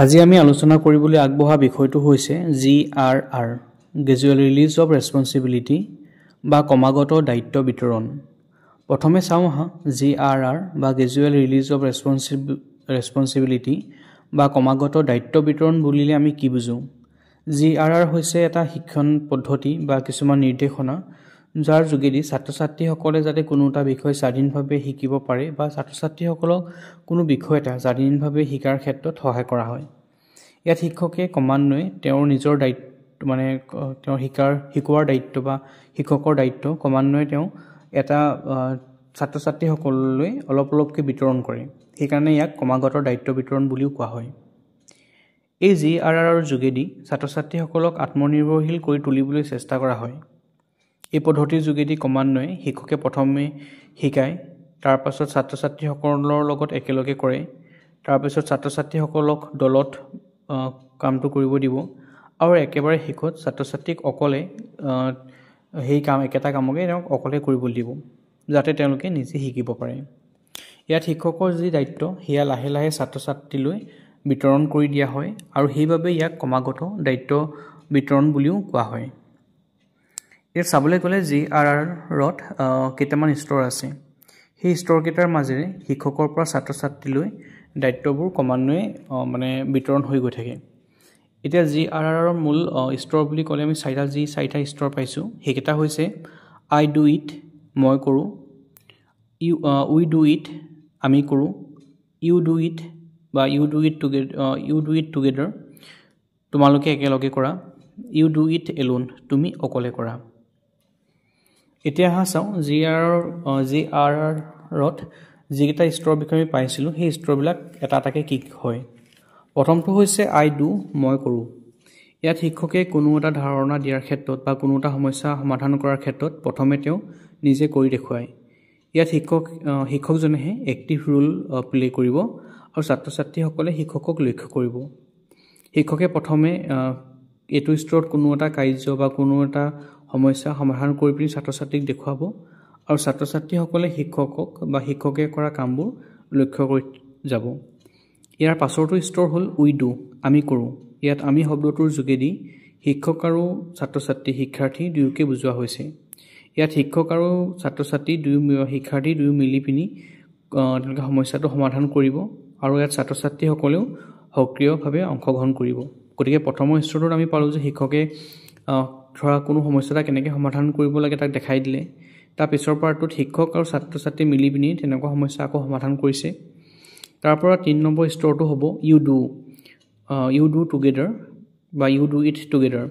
আজি আমি আলোচনা কৰিবলৈ আগবঢ়া বিষয়টো হৈছে GRR gradual release of responsibility বা ক্ৰমাগত দায়িত্ব বিতৰণ। প্ৰথমে চাওঁ আহা GRR বা গ্ৰেজুৱেল ৰিলিজ অফ ৰেছপন্সিবিলিটি বা ক্ৰমাগত দায়িত্ব বিতৰণ বুলিলে আমি কি বুজো। GRR হৈছে এটা শিক্ষণ পদ্ধতি বা কিছুমান নিৰ্দেশনা যাৰ যোগেদি ছাত্ৰ-ছাত্ৰীসকলে যাতে কোনো এটা বিষয় স্বাধীনভাৱে শিকিব পাৰে বা ছাত্ৰ-ছাত্ৰীসকলক কোনো বিষয় এটা স্বাধীনভাৱে শিকাৰ ক্ষেত্ৰত সহায় কৰা হয়। ইয়াত শিক্ষকে ক্ৰমান্বয়ে তেওঁৰ নিজৰ দায়িত্ব তেওঁৰ শিকোৱাৰ দায়িত্ব বা শিক্ষকৰ দায়িত্ব ক্ৰমান্বয়ে তেওঁ এটা ছাত্ৰ-ছাত্ৰীসকললৈ অলপকৈ বিতৰণ কৰে। সেইকাৰণে ইয়াক ক্ৰমাগত দায়িত্ব বিতৰণ বুলিও কোৱা হয়। এই GRRৰ যোগেদি ছাত্ৰ-ছাত্ৰীসকলক আত্মনিৰ্ভৰশীল কৰি তুলিবলৈ চেষ্টা কৰা হয়। এই পদ্ধতিৰ যোগেদি ক্ৰমান্বয়ে শিক্ষকে প্ৰথমে শিকায়, তাৰপাছত ছাত্ৰ-ছাত্ৰীসকলৰ লগত একেলগে কৰে, তাৰপিছত ছাত্ৰ-ছাত্ৰীসকলক দলত কামটো কৰিব দিব আৰু একেবাৰে শেষত ছাত্ৰ-ছাত্ৰীক অকলে সেই একেটা কামকে তেওঁক অকলে কৰিবলৈ দিব যাতে তেওঁলোকে নিজে শিকিব পাৰে। ইয়াত শিক্ষকৰ যি দায়িত্ব সেয়া লাহে লাহে ছাত্ৰ-ছাত্ৰীলৈ বিতৰণ কৰি দিয়া হয় আৰু সেইবাবে ইয়াক ক্ৰমাগত দায়িত্ব বিতৰণ বুলিও কোৱা হয়। ইয়াত চাবলৈ গ'লে GRRত কেইটামান স্তৰ আছে। সেই স্তৰকেইটাৰ মাজেৰে শিক্ষকৰ পৰা ছাত্ৰ-ছাত্ৰীলৈ দায়িত্ববোৰ ক্ৰমান্বয়ে বিতৰণ হৈ গৈ থাকে। এতিয়া GRRৰ মূল স্তৰ বুলি ক'লে আমি চাৰিটা স্তৰ পাইছোঁ। সেইকেইটা হৈছে I do it মই কৰোঁ, we do it আমি কৰোঁ, you do it বা you do it together তোমালোকে একেলগে কৰা, you do it alone তুমি অকলে কৰা। এতিয়া চাওঁ GRRত যিকেইটা স্তৰৰ বিষয়ে আমি পাইছিলোঁ সেই স্তৰবিলাক এটা এটাকৈ কি হয়। প্ৰথমটো হৈছে I do মই কৰোঁ। ইয়াত শিক্ষকে কোনো এটা ধাৰণা দিয়াৰ ক্ষেত্ৰত বা কোনো এটা সমস্যা সমাধান কৰাৰ ক্ষেত্ৰত প্ৰথমে তেওঁ নিজে কৰি দেখুৱায়। ইয়াত শিক্ষকজনেহে এক্টিভ ৰোল প্লে কৰিব আৰু ছাত্ৰ-ছাত্ৰীসকলে শিক্ষকক লক্ষ্য কৰিব। শিক্ষকে প্ৰথমে এইটো স্তৰত কোনো এটা কাৰ্য বা কোনো এটা সমস্যা সমাধান কৰি পিনি ছাত্ৰ-ছাত্ৰীক দেখুৱাব আৰু ছাত্ৰ-ছাত্ৰীসকলে শিক্ষকক বা শিক্ষকে কৰা কামবোৰ লক্ষ্য কৰি যাব। ইয়াৰ পাছৰটো স্তৰ হ'ল we do আমি কৰোঁ। ইয়াত আমি শব্দটোৰ যোগেদি শিক্ষক আৰু শিক্ষাৰ্থী দুয়োকে বুজোৱা হৈছে। ইয়াত শিক্ষক আৰু শিক্ষাৰ্থী দুয়ো মিলি পিনি তেওঁলোকে সমস্যাটো সমাধান কৰিব আৰু ইয়াত ছাত্ৰ-ছাত্ৰীসকলেও সক্ৰিয়ভাৱে অংশগ্ৰহণ কৰিব। গতিকে প্ৰথমৰ স্তৰটোত আমি পালোঁ যে শিক্ষকে ধৰা কোনো সমস্যা এটা কেনেকৈ সমাধান কৰিব লাগে তাক দেখাই দিলে। তাৰ পিছৰ পাৰ্টটোত শিক্ষক আৰু ছাত্ৰ-ছাত্ৰী মিলি পিনি তেনেকুৱা সমস্যা আকৌ সমাধান কৰিছে। তাৰপৰা 3 নম্বৰ স্তৰটো হ'ব you do together বা you do it together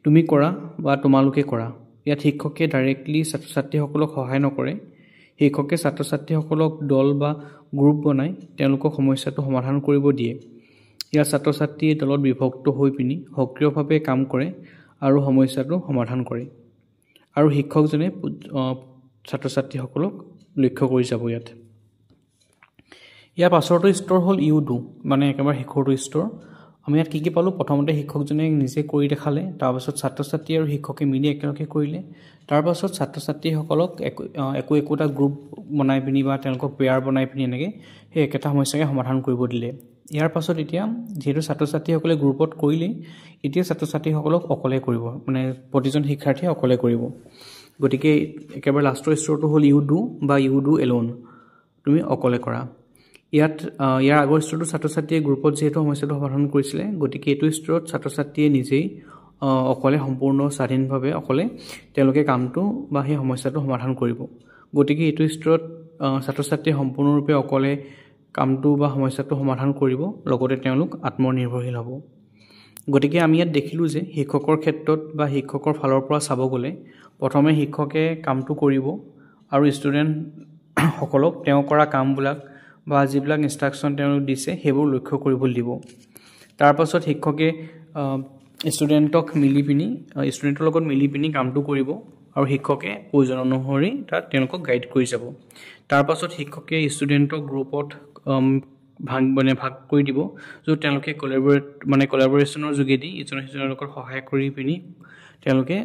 তুমি কৰা বা তোমালোকে কৰা। ইয়াত শিক্ষকে ডাইৰেক্টলি ছাত্ৰ-ছাত্ৰীসকলক সহায় নকৰে। শিক্ষকে ছাত্ৰ-ছাত্ৰীসকলক দল বা গ্ৰুপ বনাই তেওঁলোকক সমস্যাটো সমাধান কৰিব দিয়ে। ইয়াত ছাত্ৰ-ছাত্ৰীয়ে দলত বিভক্ত হৈ পিনি সক্ৰিয়ভাৱে কাম কৰে আৰু সমস্যাটো সমাধান কৰে আৰু শিক্ষকজনে ছাত্ৰ-ছাত্ৰীসকলক লক্ষ্য কৰি যাব। ইয়াৰ পাছৰটো স্তৰ হ'ল you do একেবাৰে শেষৰটো স্তৰ। আমি ইয়াত কি পালোঁ, প্ৰথমতে শিক্ষকজনে নিজে কৰি দেখালে, তাৰপাছত ছাত্ৰ-ছাত্ৰী আৰু শিক্ষকে মিলি একেলগে কৰিলে, তাৰপাছত ছাত্ৰ-ছাত্ৰীসকলক একোটা গ্ৰুপ বনাই পিনি বা তেওঁলোকক পেয়াৰ বনাই পিনি এনেকৈ সেই একেটা সমস্যাকে সমাধান কৰিব দিলে। ইয়াৰ পাছত এতিয়া যিহেতু ছাত্ৰ-ছাত্ৰীসকলে গ্ৰুপত কৰিলে, এতিয়া ছাত্ৰ-ছাত্ৰীসকলক অকলে কৰিব প্ৰতিজন শিক্ষাৰ্থীয়ে অকলে কৰিব। গতিকে একেবাৰে লাষ্টৰ স্তৰটো হ'ল you do বা you do alone তুমি অকলে কৰা। ইয়াৰ আগৰ স্তৰটো ছাত্ৰ-ছাত্ৰীয়ে গ্ৰুপত যিহেতু সমস্যাটো সমাধান কৰিছিলে, গতিকে এইটো স্তৰত ছাত্ৰ-ছাত্ৰীয়ে নিজেই অকলে সম্পূৰ্ণ স্বাধীনভাৱে অকলে তেওঁলোকে কামটো বা সেই সমস্যাটো সমাধান কৰিব। গতিকে এইটো স্তৰত ছাত্ৰ-ছাত্ৰীয়ে সম্পূৰ্ণৰূপে অকলে কামটো বা সমস্যাটো সমাধান কৰিব, লগতে তেওঁলোক আত্মনিৰ্ভৰশীল হ'ব। গতিকে আমি ইয়াত দেখিলোঁ যে শিক্ষকৰ ক্ষেত্ৰত বা শিক্ষকৰ ফালৰ পৰা চাব গ'লে প্ৰথমে শিক্ষকে কামটো কৰিব আৰু ষ্টুডেণ্টসকলক তেওঁ কৰা কামবিলাক বা যিবিলাক ইনষ্ট্ৰাকশ্যন তেওঁলোক দিছে সেইবোৰ লক্ষ্য কৰিবলৈ দিব। তাৰপাছত শিক্ষকে ষ্টুডেণ্টৰ লগত মিলি পিনি কামটো কৰিব আৰু শিক্ষকে প্ৰয়োজন অনুসৰি তাত তেওঁলোকক গাইড কৰি যাব। তাৰপাছত শিক্ষকে ষ্টুডেণ্টক গ্ৰুপত ভাগ কৰি দিব য'ত তেওঁলোকে কলাবৰেশ্যনৰ যোগেদি ইজনে সিজনৰ লগত সহায় কৰি পিনি তেওঁলোকে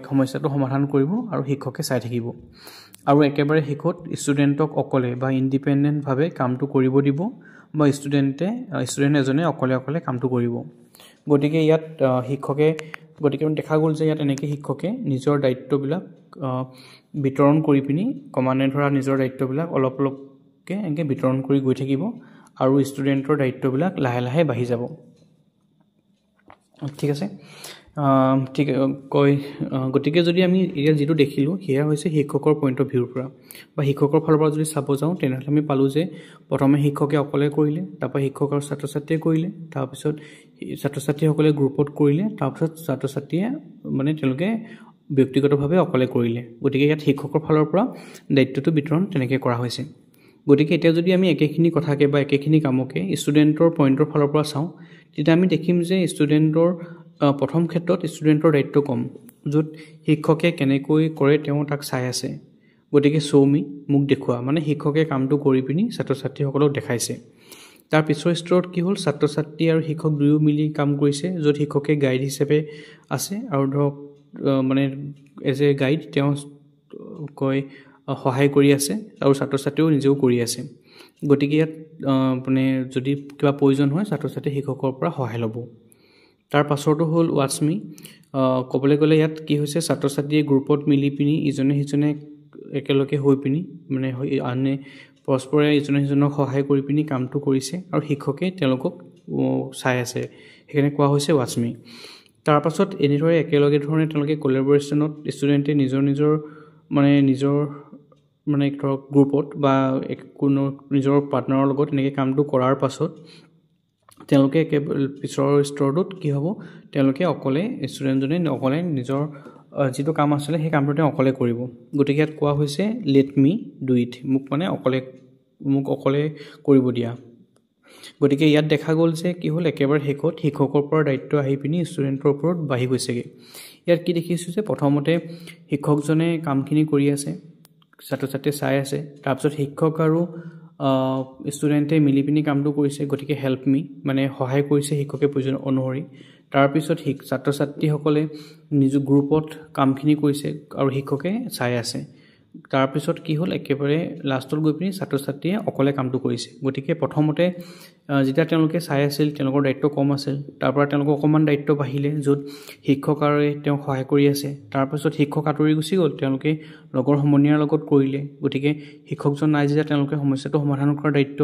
সমস্যাটো সমাধান কৰিব আৰু শিক্ষকে চাই থাকিব। আৰু একেবাৰে শেষত ষ্টুডেণ্টক অকলে বা ইণ্ডিপেণ্ডেণ্টভাৱে কামটো কৰিব দিব বা ষ্টুডেণ্ট এজনে অকলে অকলে কামটো কৰিব গতিকে ইয়াত শিক্ষকে গতিকে দেখা গ'ল যে ইয়াত এনেকৈ শিক্ষকে নিজৰ দায়িত্ববিলাক বিতৰণ কৰি পিনি ক্ৰমান্বয়ে ধৰা নিজৰ দায়িত্ববিলাক অলপ অলপকৈ এনেকৈ বিতৰণ কৰি গৈ থাকিব আৰু ষ্টুডেণ্টৰ দায়িত্ববিলাক লাহে লাহে বাঢ়ি যাব ঠিক আছে ঠিক গতিকে যদি আমি এতিয়া যিটো দেখিলোঁ সেয়া হৈছে শিক্ষকৰ পইণ্ট অফ ভিউৰ পৰা বা শিক্ষকৰ ফালৰ পৰা যদি চাব যাওঁ তেনেহ'লে আমি পালোঁ যে প্ৰথমে শিক্ষকে অকলে কৰিলে তাৰপৰা শিক্ষক আৰু ছাত্ৰ ছাত্ৰীয়ে কৰিলে তাৰপিছত ছাত্ৰ ছাত্ৰীসকলে গ্ৰুপত কৰিলে তাৰপিছত ছাত্ৰ ছাত্ৰীয়ে মানে তেওঁলোকে ব্যক্তিগতভাৱে অকলে কৰিলে গতিকে ইয়াত শিক্ষকৰ ফালৰ পৰা দায়িত্বটো বিতৰণ তেনেকৈ কৰা হৈছে গতিকে এতিয়া যদি আমি একেখিনি কথাকে বা একেখিনি কামকে ষ্টুডেণ্টৰ পইণ্টৰ ফালৰ পৰা চাওঁ তেতিয়া আমি দেখিম যে ষ্টুডেণ্টৰ প্ৰথম ক্ষেত্ৰত ষ্টুডেণ্টৰ দায়িত্ব কম য'ত শিক্ষকে কেনেকৈ কৰে তেওঁ তাক চাই আছে গতিকে শ্ব'মি মোক দেখুওৱা মানে শিক্ষকে কামটো কৰি পিনি ছাত্ৰ ছাত্ৰীসকলক দেখাইছে তাৰ পিছৰ স্তৰত কি হ'ল ছাত্ৰ ছাত্ৰী আৰু শিক্ষক দুয়ো মিলি কাম কৰিছে য'ত শিক্ষকে গাইড হিচাপে আছে আৰু ধৰক মানে এজ এ গাইড তেওঁ সহায় কৰি আছে আৰু ছাত্ৰ ছাত্ৰীও নিজেও কৰি আছে গতিকে ইয়াত মানে যদি কিবা প্ৰয়োজন হয় ছাত্ৰ ছাত্ৰী শিক্ষকৰ পৰা সহায় ল'ব তাৰ পাছৰটো হ'ল ৱাটছ মি ক'বলৈ গ'লে ইয়াত কি হৈছে ছাত্ৰ ছাত্ৰীয়ে গ্ৰুপত মিলি পিনি ইজনে সিজনে একেলগে হৈ পিনি মানে আনে পৰস্পৰে ইজনে সিজনক সহায় কৰি পিনি কামটো কৰিছে আৰু শিক্ষকে তেওঁলোকক চাই আছে সেইকাৰণে কোৱা হৈছে ৱাটছ মি তাৰপাছত এনেদৰে একেলগে ধৰণে তেওঁলোকে কলেবৰেশ্যনত ষ্টুডেণ্টে নিজৰ মানে ধৰক গ্ৰুপত বা কোনো নিজৰ পাৰ্টনাৰৰ লগত এনেকৈ কামটো কৰাৰ পাছত তেওঁলোকে পিছৰ স্তৰটোত কি হ'ব তেওঁলোকে অকলে ষ্টুডেণ্টজনে অকলে নিজৰ যিটো কাম আছিলে সেই কামটো তেওঁ অকলে কৰিব গতিকে ইয়াত কোৱা হৈছে লেট মি ডু ইট মোক অকলে কৰিব দিয়া গতিকে ইয়াত দেখা গ'ল যে কি হ'ল একেবাৰে শেষত শিক্ষকৰ পৰা দায়িত্ব আহি পিনি ষ্টুডেণ্টৰ ওপৰত বাঢ়ি গৈছেগৈ ইয়াত কি দেখিছোঁ যে প্ৰথমতে শিক্ষকজনে কামখিনি কৰি আছে ছাত্ৰ ছাত্ৰীয়ে চাই আছে তাৰপিছত শিক্ষক আৰু ষ্টুডেণ্টে মিলি পিনি কামটো কৰিছে গতিকে হেল্প মি মানে সহায় কৰিছে শিক্ষকে প্ৰয়োজন অনুসৰি তাৰপিছত ছাত্ৰ ছাত্ৰীসকলে নিজৰ গ্ৰুপত কামখিনি কৰিছে আৰু শিক্ষকে চাই আছে তাৰপিছত কি হ'ল একেবাৰে লাষ্টত গৈ পিনি ছাত্ৰ ছাত্ৰীয়ে অকলে কামটো কৰিছে গতিকে প্ৰথমতে যেতিয়া তেওঁলোকে চাই আছিল তেওঁলোকৰ দায়িত্ব কম আছিল তাৰপৰা তেওঁলোকৰ অকণমান দায়িত্ব বাঢ়িলে য'ত শিক্ষক আৰু তেওঁক সহায় কৰি আছে তাৰপিছত শিক্ষক আঁতৰি গুচি গ'ল তেওঁলোকে লগৰ সমনীয়াৰ লগত কৰিলে গতিকে শিক্ষকজন নাই যেতিয়া তেওঁলোকে সমস্যাটো সমাধান কৰাৰ দায়িত্ব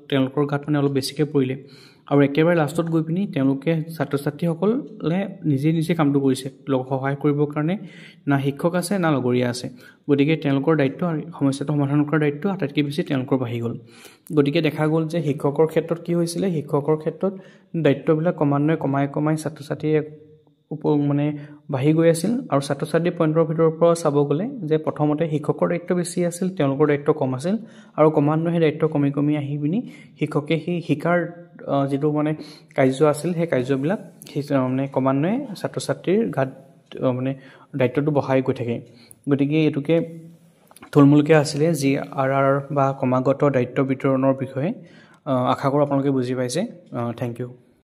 তেওঁলোকৰ গাত মানে অলপ বেছিকৈ পৰিলে আৰু একেবাৰে লাষ্টত গৈ পিনি তেওঁলোকে ছাত্ৰ ছাত্ৰীসকলে নিজে কামটো কৰিছে সহায় কৰিবৰ কাৰণে না শিক্ষক আছে না লগৰীয়া আছে গতিকে তেওঁলোকৰ দায়িত্ব সমস্যাটো সমাধান কৰাৰ দায়িত্ব আটাইতকৈ বেছি তেওঁলোকৰ বাঢ়ি গ'ল গতিকে দেখা গ'ল যে শিক্ষকৰ ক্ষেত্ৰত কি হৈছিলে শিক্ষকৰ ক্ষেত্ৰত দায়িত্ববিলাক ক্ৰমান্বয়ে কমাই ছাত্ৰ ছাত্ৰীয়ে মানে বাঢ়ি গৈ আছিল আৰু ছাত্ৰ ছাত্ৰীৰ পইণ্টৰ ভিতৰৰ পৰা চাব গ'লে যে প্ৰথমতে শিক্ষকৰ দায়িত্ব বেছি আছিল তেওঁলোকৰ দায়িত্ব কম আছিল আৰু ক্ৰমান্বয়ে দায়িত্ব কমি আহি পিনি শিক্ষকে সেই শিকাৰ যিটো মানে কাৰ্য আছিল সেই কাৰ্যবিলাক মানে ক্ৰমান্বয়ে ছাত্ৰ ছাত্ৰীৰ গাত মানে দায়িত্বটো বঢ়াই গৈ থাকে গতিকে এইটোকে থুলমূলকৈ আছিলে যি আৰ বা ক্ৰমাগত দায়িত্ব বিতৰণৰ বিষয়ে আশা কৰোঁ আপোনালোকে বুজি পাইছে থেংক ইউ